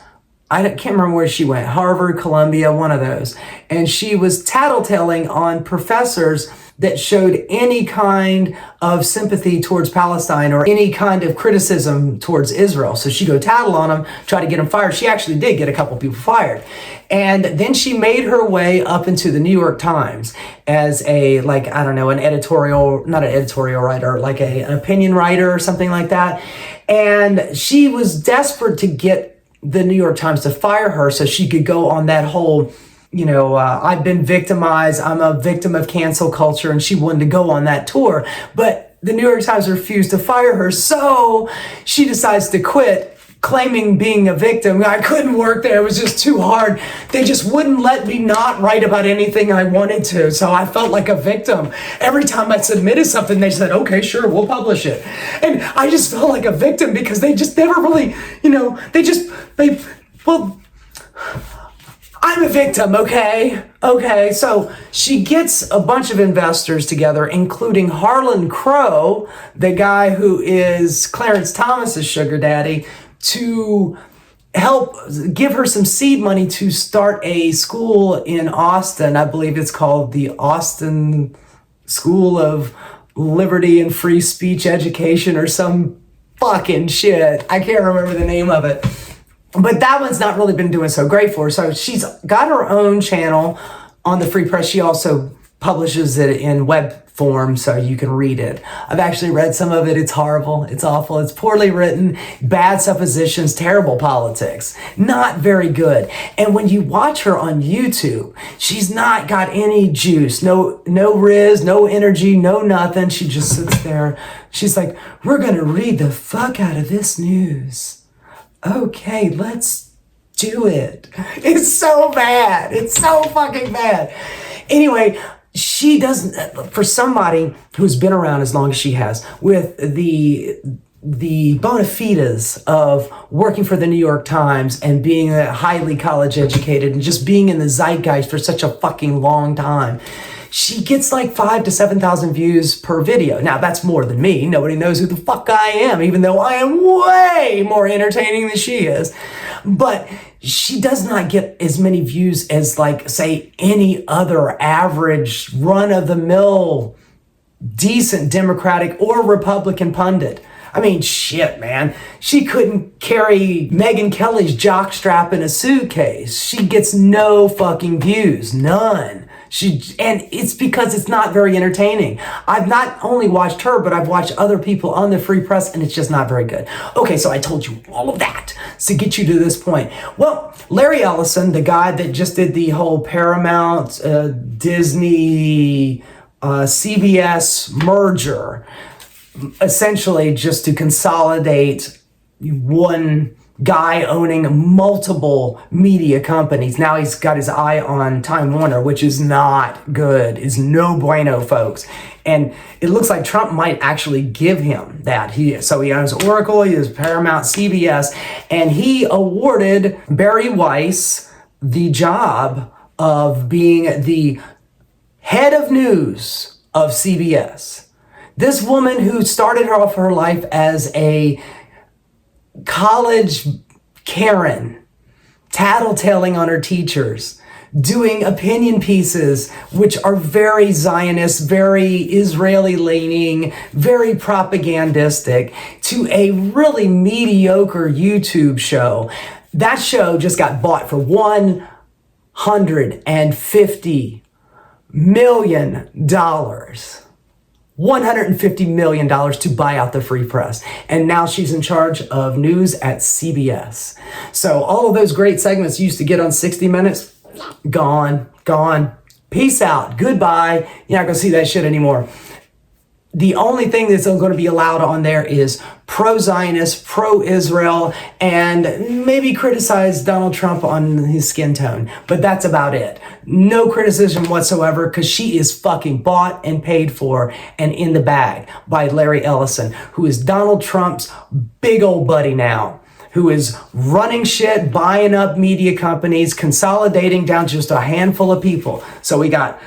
I can't remember where she went, Harvard, Columbia, one of those, and she was tattletaling on professors that showed any kind of sympathy towards Palestine or any kind of criticism towards Israel. So she'd go tattle on them, try to get them fired. She actually did get a couple people fired. And then she made her way up into the New York Times as an editorial, not an editorial writer, like an opinion writer or something like that. And she was desperate to get the New York Times to fire her so she could go on that whole I've been victimized, I'm a victim of cancel culture, and she wanted to go on that tour. But the New York Times refused to fire her, so she decides to quit, claiming being a victim. I couldn't work there, it was just too hard. They just wouldn't let me not write about anything I wanted to, so I felt like a victim. Every time I submitted something, they said, okay, sure, we'll publish it. And I just felt like a victim because they just never really, I'm a victim, okay? Okay, so she gets a bunch of investors together, including Harlan Crow, the guy who is Clarence Thomas's sugar daddy, to help give her some seed money to start a school in Austin. I believe it's called the Austin School of Liberty and Free Speech Education or some fucking shit. I can't remember the name of it. But that one's not really been doing so great for her. So she's got her own channel on the Free Press. She also publishes it in web form so you can read it. I've actually read some of it. It's horrible. It's awful. It's poorly written, bad suppositions, terrible politics. Not very good. And when you watch her on YouTube, she's not got any juice, no riz, no energy, no nothing. She just sits there. She's like, we're going to read the fuck out of this news. Okay, let's do it. It's so bad. It's so fucking bad. Anyway, she doesn't, for somebody who's been around as long as she has, with the bona fides of working for the New York Times and being highly college educated and just being in the zeitgeist for such a fucking long time, she gets like 5,000 to 7,000 views per video. Now, that's more than me. Nobody knows who the fuck I am, even though I am way more entertaining than she is. But she does not get as many views as, like, say, any other average run-of-the-mill, decent Democratic or Republican pundit. I mean, shit, man. She couldn't carry Megyn Kelly's jockstrap in a suitcase. She gets no fucking views. None. And it's because it's not very entertaining. I've not only watched her, but I've watched other people on the Free Press, and it's just not very good. Okay, so I told you all of that to get you to this point. Well, Larry Ellison, the guy that just did the whole Paramount, Disney, CBS merger, essentially just to consolidate one guy owning multiple media companies. Now he's got his eye on Time Warner, which is not good. Is no bueno, folks. And it looks like Trump might actually give him that. So he owns Oracle, he has Paramount, CBS, and he awarded Barry Weiss the job of being the head of news of CBS. This woman who started off her life as a college Karen, tattletaling on her teachers, doing opinion pieces which are very Zionist, very Israeli-leaning, very propagandistic, to a really mediocre YouTube show. That show just got bought for $150 million. $150 million to buy out the Free Press. And now she's in charge of news at CBS. So all of those great segments you used to get on 60 Minutes, gone. Peace out. Goodbye. You're not going to see that shit anymore. The only thing that's going to be allowed on there is pro-Zionist, pro-Israel, and maybe criticize Donald Trump on his skin tone. But that's about it. No criticism whatsoever, because she is fucking bought and paid for and in the bag by Larry Ellison, who is Donald Trump's big old buddy now, who is running shit, buying up media companies, consolidating down to just a handful of people. So we got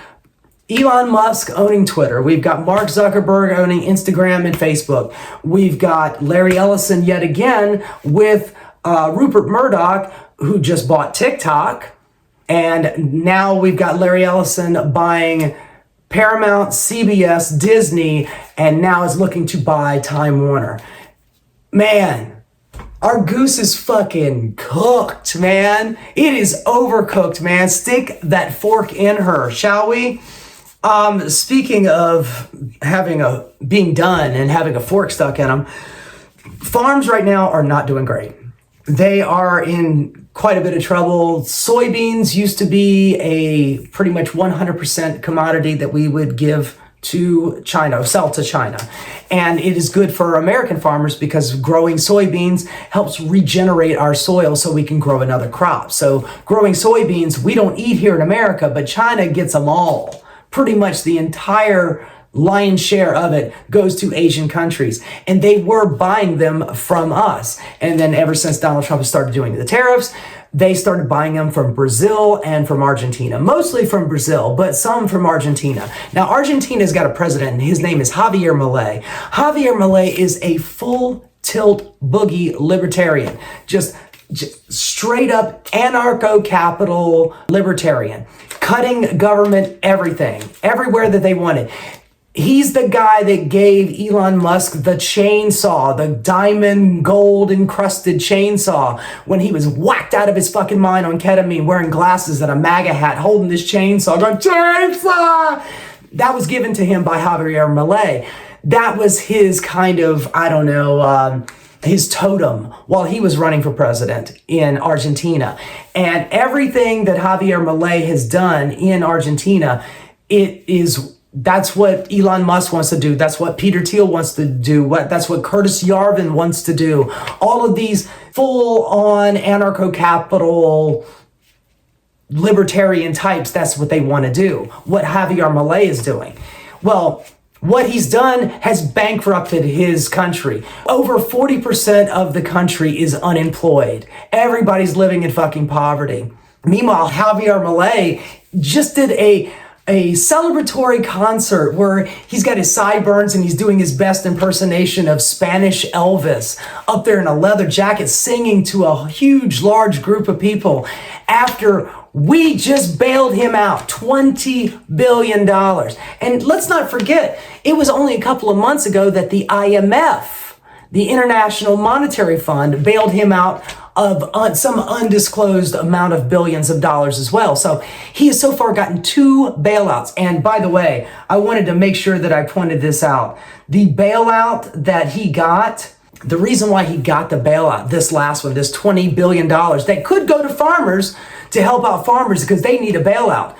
Elon Musk owning Twitter. We've got Mark Zuckerberg owning Instagram and Facebook. We've got Larry Ellison yet again with Rupert Murdoch, who just bought TikTok. And now we've got Larry Ellison buying Paramount, CBS, Disney, and now is looking to buy Time Warner. Man, our goose is fucking cooked, man. It is overcooked, man. Stick that fork in her, shall we? Speaking of being done and having a fork stuck in them, farms right now are not doing great. They are in quite a bit of trouble. Soybeans used to be a pretty much 100% commodity that we would give to China, sell to China. And it is good for American farmers because growing soybeans helps regenerate our soil so we can grow another crop. So growing soybeans, we don't eat here in America, but China gets them all. Pretty much the entire lion's share of it goes to Asian countries, and they were buying them from us. And then ever since Donald Trump has started doing the tariffs, they started buying them from Brazil and from Argentina, mostly from Brazil, but some from Argentina. Now, Argentina's got a president, and his name is Javier Milei. Javier Milei is a full tilt boogie libertarian, just straight up anarcho-capital libertarian, cutting government everything, everywhere that they wanted. He's the guy that gave Elon Musk the chainsaw, the diamond gold encrusted chainsaw, when he was whacked out of his fucking mind on ketamine, wearing glasses and a MAGA hat, holding this chainsaw, going, chainsaw! That was given to him by Javier Milei. That was his kind of, his totem while he was running for president in Argentina. And everything that Javier Milei has done in Argentina, that's what Elon Musk wants to do. That's what Peter Thiel wants to do. That's what Curtis Yarvin wants to do. All of these full-on anarcho-capital libertarian types, that's what they want to do. What Javier Milei is doing. Well, what he's done has bankrupted his country. Over 40% of the country is unemployed. Everybody's living in fucking poverty. Meanwhile, Javier Milei just did a celebratory concert where he's got his sideburns and he's doing his best impersonation of Spanish Elvis up there in a leather jacket singing to a huge, large group of people after we just bailed him out $20 billion. And let's not forget, it was only a couple of months ago that the IMF, the International Monetary Fund, bailed him out of some undisclosed amount of billions of dollars as well. So he has so far gotten 2 bailouts. And by the way, I wanted to make sure that I pointed this out. The bailout that he got, the reason why he got the bailout, this last one, this $20 billion that could go to farmers to help out farmers because they need a bailout.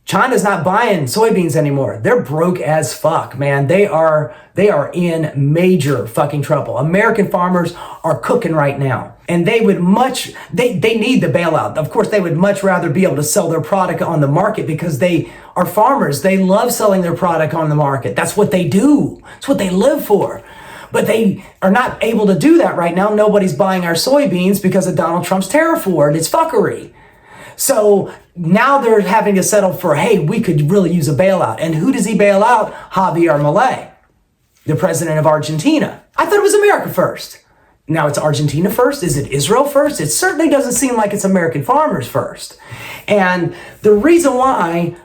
China's not buying soybeans anymore. They're broke as fuck, man. They are in major fucking trouble. American farmers are cooking right now. And they would they need the bailout. Of course, they would much rather be able to sell their product on the market because they are farmers. They love selling their product on the market. That's what they do. It's what they live for. But they are not able to do that right now. Nobody's buying our soybeans because of Donald Trump's tariff war and it's fuckery. So now they're having to settle for, hey, we could really use a bailout. And who does he bail out? Javier Milei, the president of Argentina. I thought it was America first. Now it's Argentina first. Is it Israel first? It certainly doesn't seem like it's American farmers first. And the reason why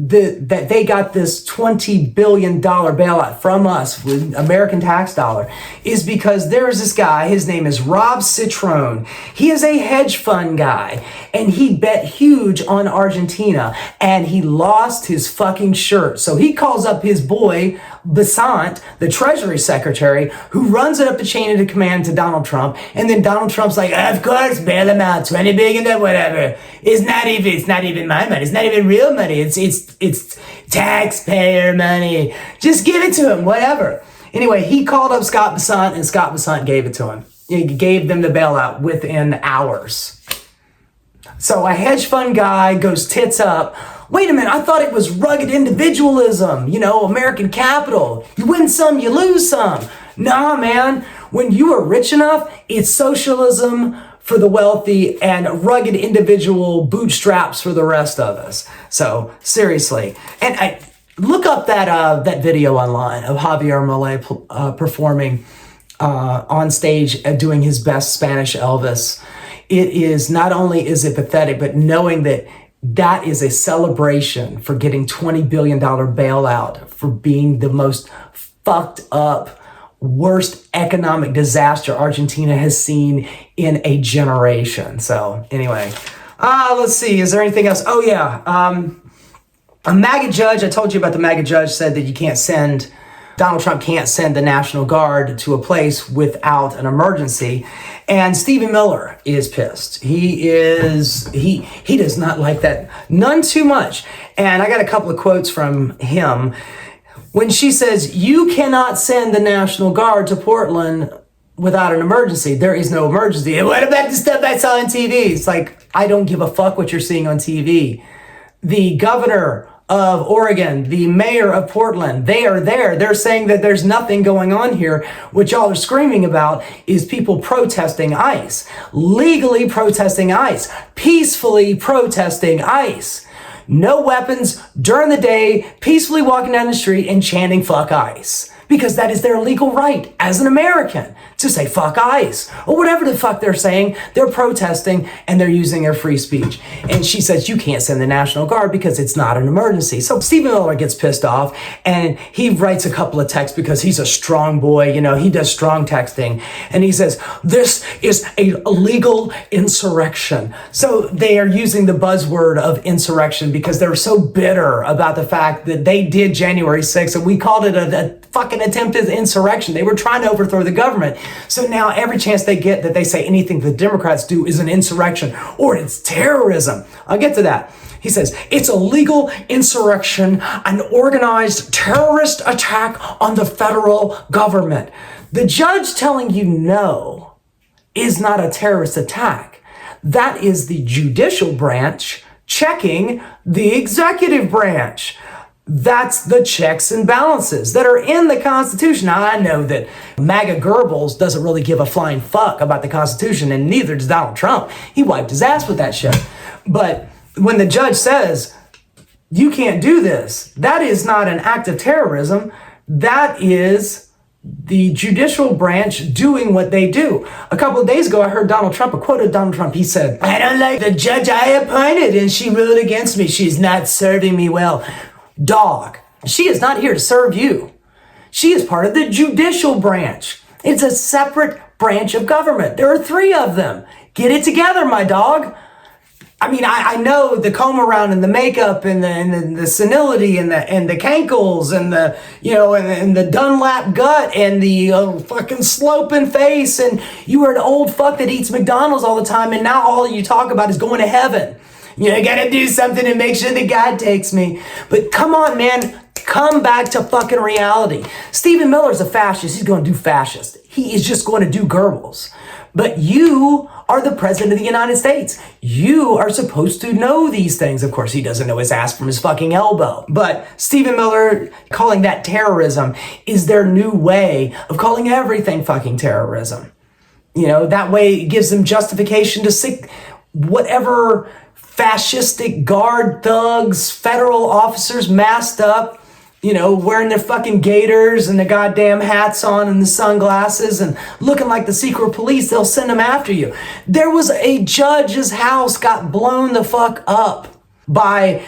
that they got this $20 billion bailout from us with American tax dollar is because there's this guy, his name is Rob Citron. He is a hedge fund guy and he bet huge on Argentina and he lost his fucking shirt. So he calls up his boy, Basant, the Treasury Secretary, who runs it up the chain of command to Donald Trump. And then Donald Trump's like, of course, bail him out, 20 billion, whatever. It's not even my money. It's not even real money. It's taxpayer money. Just give it to him, whatever. Anyway, he called up Scott Bessant and Scott Bessant gave it to him. He gave them the bailout within hours. So a hedge fund guy goes tits up. Wait a minute, I thought it was rugged individualism, American capital. You win some, you lose some. Nah, man, when you are rich enough, it's socialism for the wealthy and rugged individual bootstraps for the rest of us. So seriously, and I look up that video online of Javier Milei performing on stage doing his best Spanish Elvis. It is, not only is it pathetic, but knowing that is a celebration for getting $20 billion bailout for being the most fucked up, worst economic disaster Argentina has seen in a generation. So anyway, let's see. Is there anything else? Oh yeah. A MAGA judge, I told you about the MAGA judge, said that Donald Trump can't send the National Guard to a place without an emergency. And Stephen Miller is pissed. He does not like that, none too much. And I got a couple of quotes from him. When she says, you cannot send the National Guard to Portland without an emergency. There is no emergency. And what about the stuff I saw on TV? It's like, I don't give a fuck what you're seeing on TV. The governor of Oregon, the mayor of Portland, they are there. They're saying that there's nothing going on here. What y'all are screaming about is people protesting ICE, legally protesting ICE, peacefully protesting ICE. No weapons during the day, peacefully walking down the street and chanting fuck ICE. Because that is their legal right as an American to say fuck ICE or whatever the fuck they're saying. They're protesting and they're using their free speech. And she says, you can't send the National Guard because it's not an emergency. So Stephen Miller gets pissed off and he writes a couple of texts because he's a strong boy. He does strong texting. And he says, this is a legal insurrection. So they are using the buzzword of insurrection because they're so bitter about the fact that they did January 6th and we called it a fucking attempted insurrection. They were trying to overthrow the government. So now every chance they get that they say anything the Democrats do is an insurrection or it's terrorism. I'll get to that. He says, it's a legal insurrection, an organized terrorist attack on the federal government. The judge telling you no is not a terrorist attack. That is the judicial branch checking the executive branch. That's the checks and balances that are in the Constitution. Now, I know that MAGA Goebbels doesn't really give a flying fuck about the Constitution, and neither does Donald Trump. He wiped his ass with that shit. But when the judge says, you can't do this, that is not an act of terrorism. That is the judicial branch doing what they do. A couple of days ago, I heard Donald Trump, I quoted Donald Trump. He said, I don't like the judge I appointed, and she ruled against me. She's not serving me well. Dog, she is not here to serve you. She is part of the judicial branch. It's a separate branch of government. There are 3 of them. Get it together, my dog. I mean, I know the comb around and the makeup and the senility and the cankles and the, and the Dunlap gut and the fucking sloping face, and you are an old fuck that eats McDonald's all the time, and now all you talk about is going to heaven. I gotta do something to make sure that God takes me. But come on, man. Come back to fucking reality. Stephen Miller's a fascist. He's going to do fascist. He is just going to do Goebbels. But you are the president of the United States. You are supposed to know these things. Of course, he doesn't know his ass from his fucking elbow. But Stephen Miller calling that terrorism is their new way of calling everything fucking terrorism. That way it gives them justification to sick whatever fascistic guard thugs, federal officers masked up, wearing their fucking gaiters and the goddamn hats on and the sunglasses and looking like the secret police. They'll send them after you. There was a judge's house got blown the fuck up by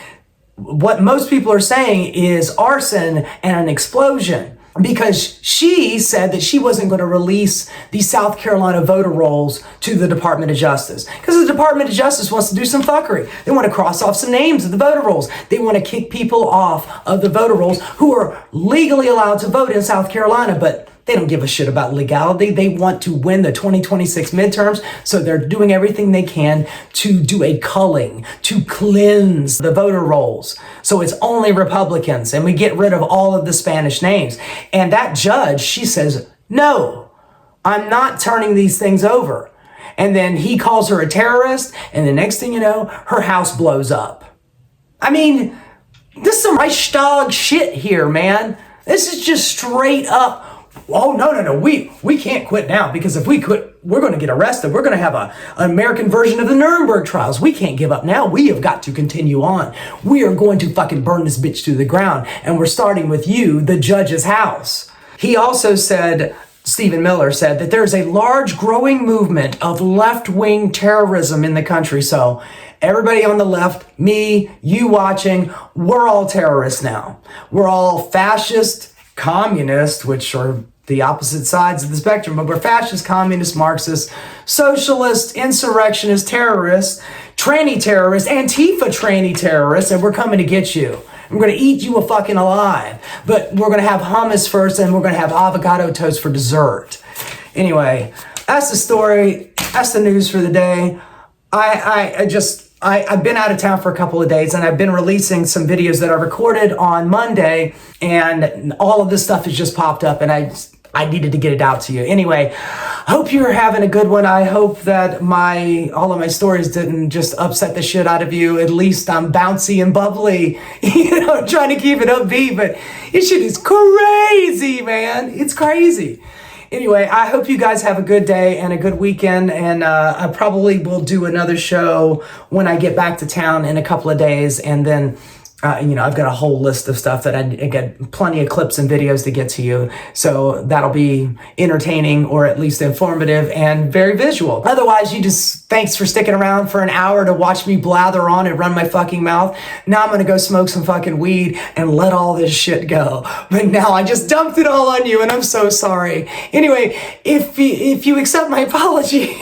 what most people are saying is arson and an explosion, because she said that she wasn't going to release the South Carolina voter rolls to the Department of Justice, because the Department of Justice wants to do some fuckery. They want to cross off some names of the voter rolls. They want to kick people off of the voter rolls who are legally allowed to vote in South Carolina, but they don't give a shit about legality. They want to win the 2026 midterms, so they're doing everything they can to do a culling, to cleanse the voter rolls. So it's only Republicans, and we get rid of all of the Spanish names. And that judge, she says, no, I'm not turning these things over. And then he calls her a terrorist, and the next thing you know, her house blows up. I mean, this is some Reichstag shit here, man. This is just straight up, oh, no, we can't quit now, because if we quit, we're going to get arrested. We're going to have an American version of the Nuremberg trials. We can't give up now. We have got to continue on. We are going to fucking burn this bitch to the ground, and we're starting with you, the judge's house. He also said, Stephen Miller said, that there's a large growing movement of left-wing terrorism in the country. So everybody on the left, me, you watching, we're all terrorists now. We're all fascist, communist, which are the opposite sides of the spectrum, but we're fascist, communist, Marxist, socialist, insurrectionist, terrorists, tranny terrorists, Antifa tranny terrorists, and we're coming to get you. We're going to eat you a fucking alive, but we're going to have hummus first, and we're going to have avocado toast for dessert. Anyway, that's the story. That's the news for the day. I've been out of town for a couple of days, and I've been releasing some videos that I recorded on Monday, and all of this stuff has just popped up, and I needed to get it out to you. Anyway, hope you're having a good one. I hope that all of my stories didn't just upset the shit out of you. At least I'm bouncy and bubbly, trying to keep it upbeat, but this shit is crazy, man. It's crazy. Anyway, I hope you guys have a good day and a good weekend, and I probably will do another show when I get back to town in a couple of days, and then I've got a whole list of stuff that I got plenty of clips and videos to get to you. So that'll be entertaining, or at least informative and very visual. Otherwise, thanks for sticking around for an hour to watch me blather on and run my fucking mouth. Now I'm going to go smoke some fucking weed and let all this shit go. But now I just dumped it all on you, and I'm so sorry. Anyway, if you accept my apology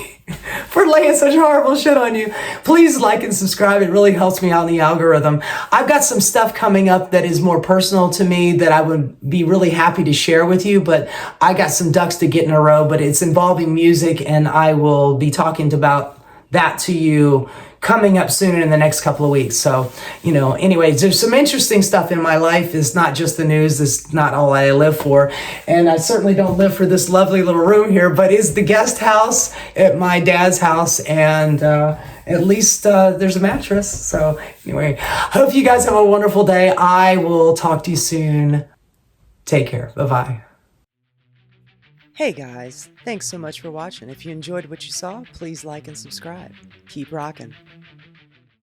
for laying such horrible shit on you, please like and subscribe. It really helps me out in the algorithm. I've got some stuff coming up that is more personal to me that I would be really happy to share with you, but I got some ducks to get in a row, but it's involving music, and I will be talking about that to you coming up soon in the next couple of weeks. So, anyways, there's some interesting stuff in my life. It's not just the news. It's not all I live for. And I certainly don't live for this lovely little room here, but it's the guest house at my dad's house. And at least there's a mattress. So anyway, hope you guys have a wonderful day. I will talk to you soon. Take care. Bye-bye. Hey guys, thanks so much for watching. If you enjoyed what you saw, please like and subscribe. Keep rocking.